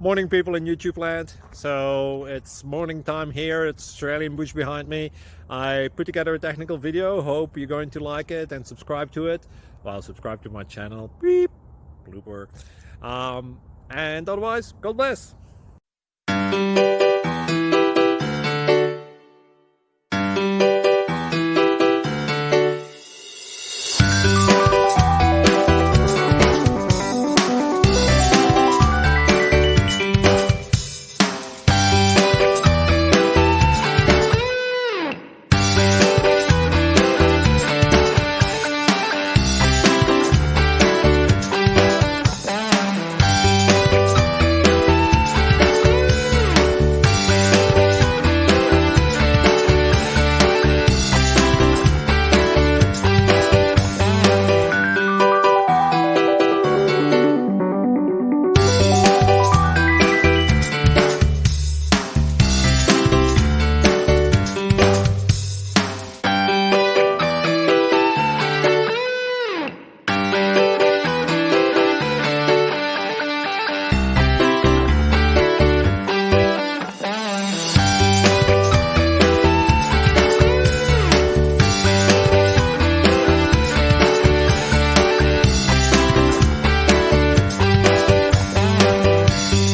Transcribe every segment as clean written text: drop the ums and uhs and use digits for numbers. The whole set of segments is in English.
Morning people in YouTube land. So it's morning time here. It's Australian bush behind me. I put together a technical video. Hope you're going to like it and subscribe to it. Well, subscribe to my channel. Beep. Blooper. And otherwise, God bless.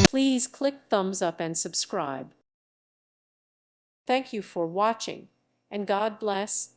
Please click thumbs up and subscribe. Thank you for watching, and God bless.